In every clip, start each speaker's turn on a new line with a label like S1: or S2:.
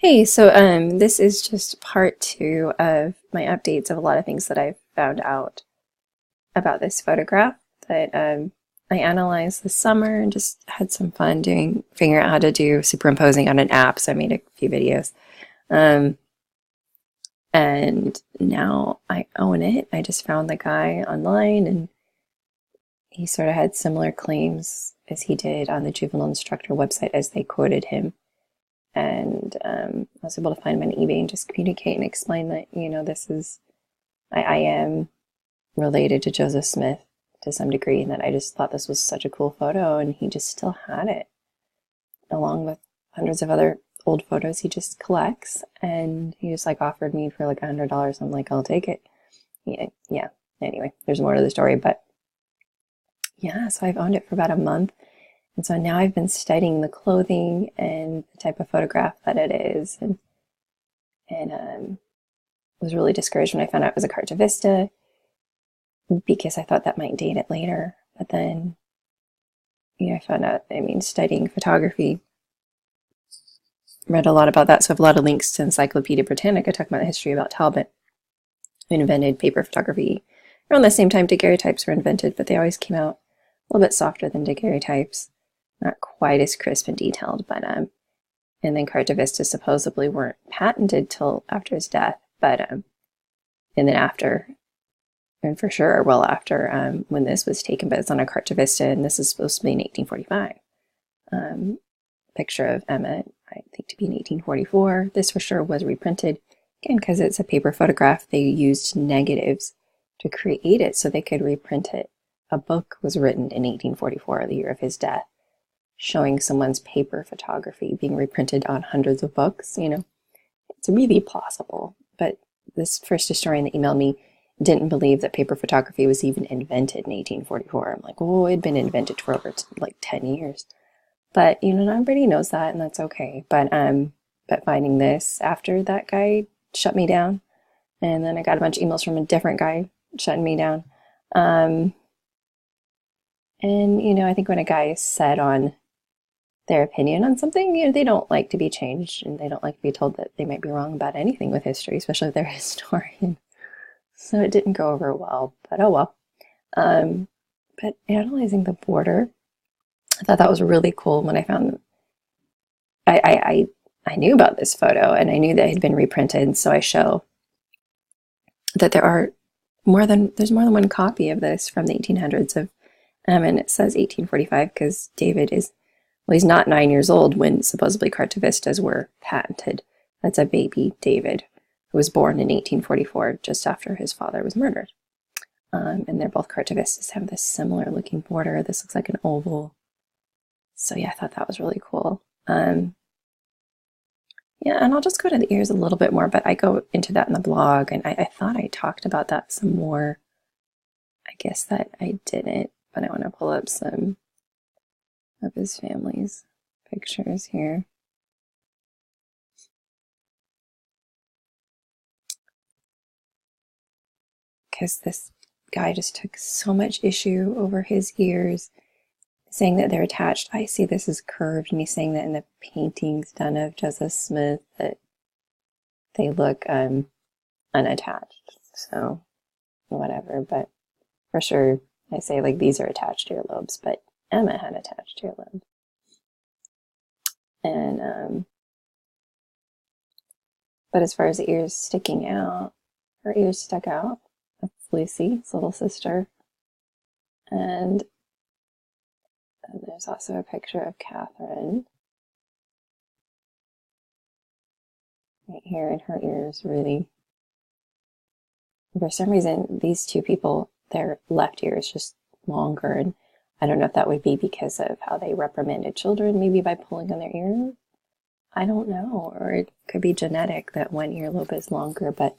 S1: Hey, so this is just part two of my updates of a lot of things that I've found out about this photograph that I analyzed this summer and just had some fun figuring out how to do superimposing on an app. So I made a few videos. Um, and now I own it. I just found the guy online and he sort of had similar claims as he did on the juvenile instructor website as they quoted him. And I was able to find him on eBay and just communicate and explain that, I am related to Joseph Smith to some degree, and that I just thought this was such a cool photo, and he just still had it, along with hundreds of other old photos he just collects, and he just like offered me for like $100. I'm like, I'll take it. Yeah. Anyway, there's more to the story, but yeah, so I've owned it for about a month. And so now I've been studying the clothing and the type of photograph that it is, and was really discouraged when I found out it was a Carta Vista because I thought that might date it later. But then, I found out, studying photography, read a lot about that, so I have a lot of links to Encyclopedia Britannica talking about the history about Talbot, who invented paper photography. Around the same time daguerreotypes were invented, but they always came out a little bit softer than daguerreotypes. Not quite as crisp and detailed, but and then Carta Vista supposedly weren't patented till after his death, but and then after, and for sure well after, when this was taken, but it's on a Carta Vista, and this is supposed to be in 1845. Picture of Emma, I think to be in 1844. This for sure was reprinted, again, because it's a paper photograph. They used negatives to create it so they could reprint it. A book was written in 1844, the year of his death, showing someone's paper photography being reprinted on hundreds of books. It's really plausible. But this first historian that emailed me didn't believe that paper photography was even invented in 1844. I'm like, oh, it had been invented for over like 10 years. But, not everybody knows that, and that's okay. But finding this after that guy shut me down, and then I got a bunch of emails from a different guy shutting me down. And, I think when a guy is set on their opinion on something, they don't like to be changed, and they don't like to be told that they might be wrong about anything with history, especially if they're a historian. So it didn't go over well, but oh well. But analyzing the border, I thought that was really cool when I found I knew about this photo, and I knew that it had been reprinted, so I show that there's more than one copy of this from the 1800s of and it says 1845 because David is, well, he's not 9 years old when supposedly Carta Vistas were patented. That's a baby David who was born in 1844, just after his father was murdered. And they're both Carta Vistas, have this similar looking border. This looks like an oval. So yeah, I thought that was really cool. Yeah, and I'll just go to the ears a little bit more, but I go into that in the blog, and I thought I talked about that some more. I guess that I didn't, but I want to pull up some of his family's pictures here. Because this guy just took so much issue over his ears, saying that they're attached. I see this as curved, and he's saying that in the paintings done of Joseph Smith that they look unattached. So whatever, but for sure I say like these are attached earlobes, but Emma had attached earlobes. And but as far as the ears sticking out, her ears stuck out. That's Lucy, his little sister. And there's also a picture of Catherine right here, and her ears really, for some reason, these two people, their left ear is just longer, and I don't know if that would be because of how they reprimanded children, maybe by pulling on their ears. I don't know, or it could be genetic that one earlobe is longer, but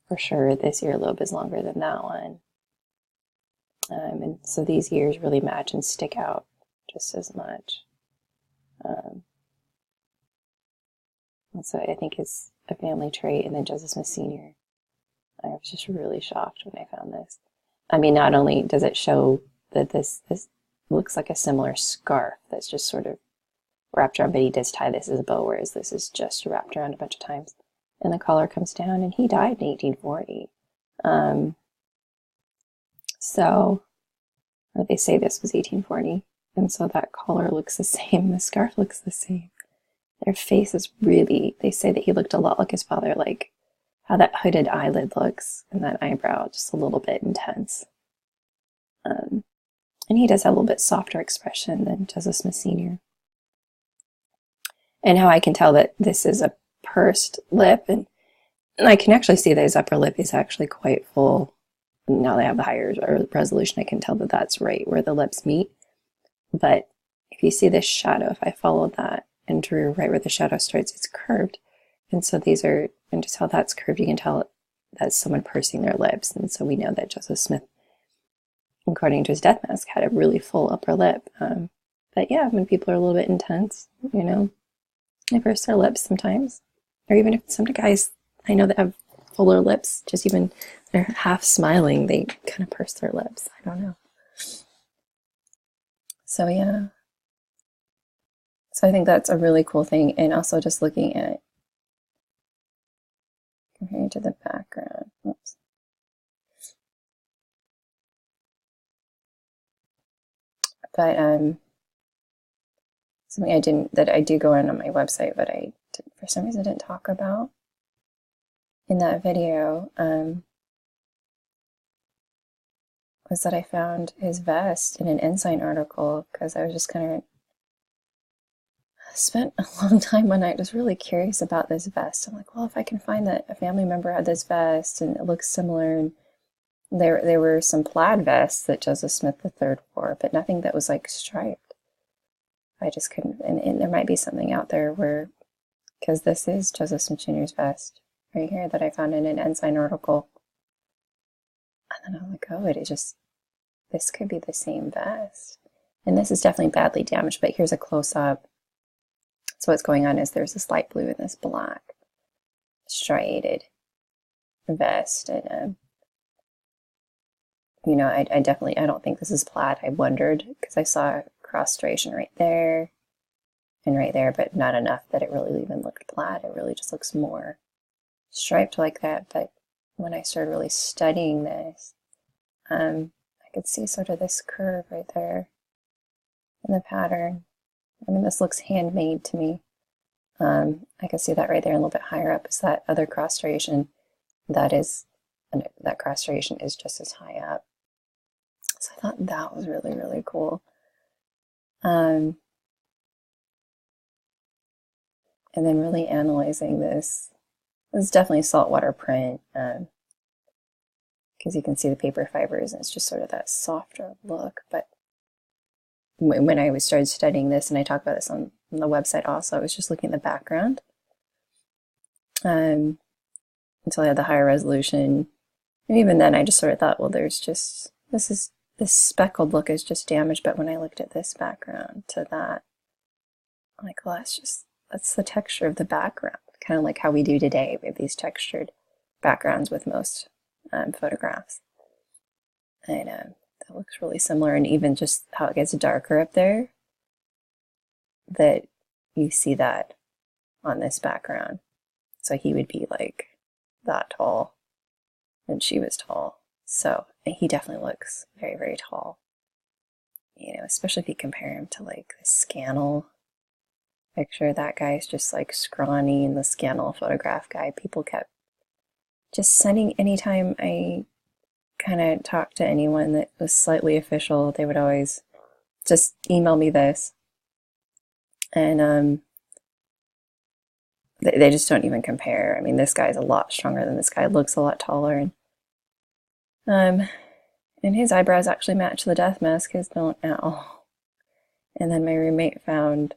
S1: for sure this earlobe is longer than that one. And so these ears really match and stick out just as much. And so I think it's a family trait. And then Joseph Smith Sr., I was just really shocked when I found this. Not only does it show that this looks like a similar scarf that's just sort of wrapped around, but he does tie this as a bow, whereas this is just wrapped around a bunch of times. And the collar comes down, and he died in 1840. So, or they say this was 1840, and so that collar looks the same, the scarf looks the same. Their face is really, they say that he looked a lot like his father, like how that hooded eyelid looks, and that eyebrow, just a little bit intense. And he does have a little bit softer expression than Joseph Smith Sr. And how I can tell that this is a pursed lip, and I can actually see that his upper lip is actually quite full. Now that I have the higher resolution, I can tell that that's right where the lips meet. But if you see this shadow, if I followed that and drew right where the shadow starts, it's curved. And so these are, and just how that's curved, you can tell that's someone pursing their lips. And so we know that Joseph Smith, according to his death mask, had a really full upper lip. But yeah, when people are a little bit intense, you know, they purse their lips sometimes. Or even if some guys I know that have fuller lips, just even they're half smiling, they kind of purse their lips. I don't know. So yeah. So I think that's a really cool thing. And also just looking at comparing to the background. Oops. But something that I do go on my website, but I for some reason didn't talk about in that video, was that I found his vest in an Ensign article, because I was just kind of spent a long time one night just really curious about this vest. I'm like, well, if I can find that a family member had this vest and it looks similar, and there were some plaid vests that Joseph Smith III wore, but nothing that was like striped. I just couldn't, and there might be something out there where, because this is Joseph Smith Jr.'s vest right here that I found in an Ensign article. And then I'm like, oh, this could be the same vest. And this is definitely badly damaged, but here's a close-up. So what's going on is there's this light blue and this black striated vest. And, you know, I don't think this is plaid. I wondered, because I saw cross striation right there and right there, but not enough that it really even looked plaid. It really just looks more striped like that. But when I started really studying this, I could see sort of this curve right there in the pattern. I mean, this looks handmade to me. I can see that right there, and a little bit higher up is that other cross striation. That cross striation is just as high up. So I thought that was really, really cool. And then really analyzing this. This is definitely saltwater print, because you can see the paper fibers, and it's just sort of that softer look. But when I started studying this, and I talk about this on the website also, I was just looking at the background until I had the higher resolution. And even then, I just sort of thought, well, this speckled look is just damaged. But when I looked at this background to that, I'm like, well, that's the texture of the background, kind of like how we do today. We have these textured backgrounds with most photographs. And that looks really similar, and even just how it gets darker up there, that you see that on this background. So he would be like that tall, and she was tall. So he definitely looks very, very tall. You know, especially if you compare him to like the Scannell picture. That guy's just like scrawny, and the Scannell photograph guy, people kept just sending, anytime I kind of talked to anyone that was slightly official, they would always just email me this. And they just don't even compare. I mean, this guy's a lot stronger than this guy, looks a lot taller. And his eyebrows actually match the death mask, his don't at all. And then my roommate found,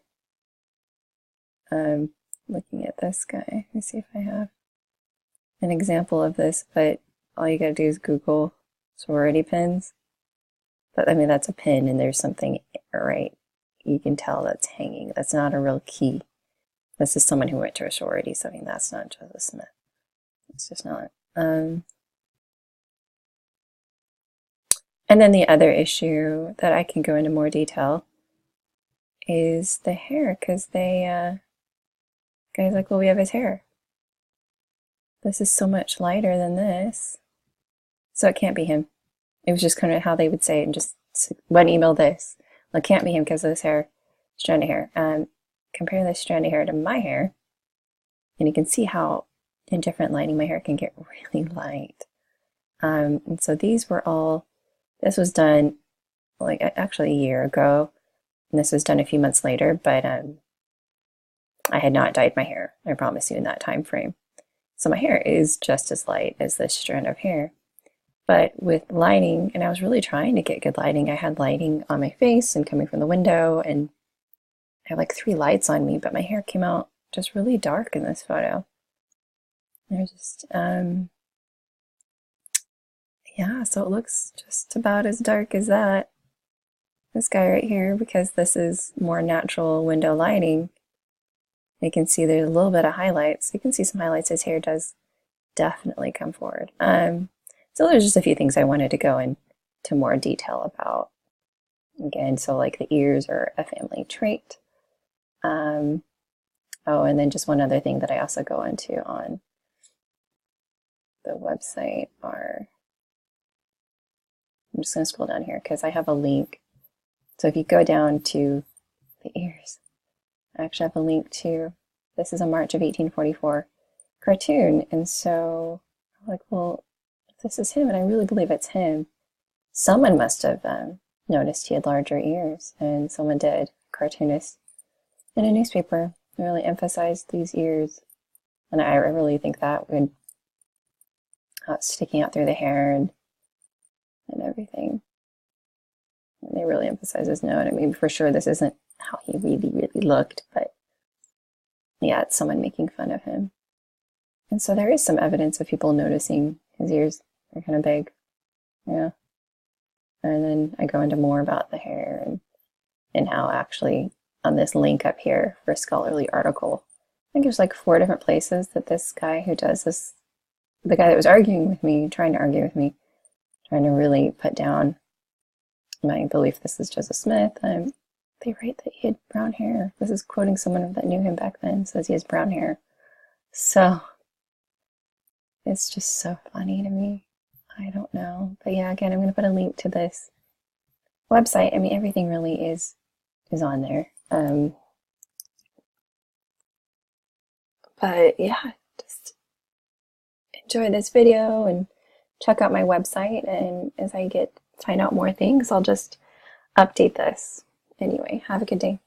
S1: looking at this guy, let me see if I have an example of this, but all you gotta do is Google sorority pins. But I mean, that's a pin, and there's something right. You can tell that's hanging. That's not a real key. This is someone who went to a sorority, so I mean, that's not Joseph Smith. It's just not. And then the other issue that I can go into more detail is the hair, because guy's like, well, we have his hair. This is so much lighter than this. So it can't be him. It was just kind of how they would say it, and just one email this. Well, it can't be him because of this hair, strand of hair. Compare this strand of hair to my hair, and you can see how in different lighting my hair can get really light. And so these were all, this was done like actually a year ago, and this was done a few months later, but I had not dyed my hair, I promise you, in that time frame. So my hair is just as light as this strand of hair. But with lighting, and I was really trying to get good lighting, I had lighting on my face and coming from the window, and I have like 3 lights on me, but my hair came out just really dark in this photo. They're just, yeah, so it looks just about as dark as that. This guy right here, because this is more natural window lighting, you can see there's a little bit of highlights. You can see some highlights. His hair does definitely come forward. So there's just a few things I wanted to go into more detail about. Again, so like the ears are a family trait. Oh, and then just one other thing that I also go into on the website are, I'm just going to scroll down here because I have a link. So if you go down to the ears, I actually have a link to, this is a March of 1844 cartoon. And so I'm like, well, if this is him, and I really believe it's him, someone must have noticed he had larger ears, and someone did, a cartoonist in a newspaper, really emphasized these ears. And I really think that would, sticking out through the hair and everything. And they really emphasize his nose. I mean, for sure, this isn't how he really, really looked, but yeah, it's someone making fun of him. And so there is some evidence of people noticing his ears are kind of big. Yeah. And then I go into more about the hair and how actually on this link up here for a scholarly article, I think there's like 4 different places that this guy who does this, the guy that was arguing with me, trying to argue with me, trying to really put down my belief this is Joseph Smith. They write that he had brown hair. This is quoting someone that knew him back then, says he has brown hair. So it's just so funny to me. I don't know. But yeah, again, I'm going to put a link to this website. I mean, everything really is on there. But yeah, just enjoy this video and check out my website. And as I find out more things, I'll just update this. Anyway, have a good day.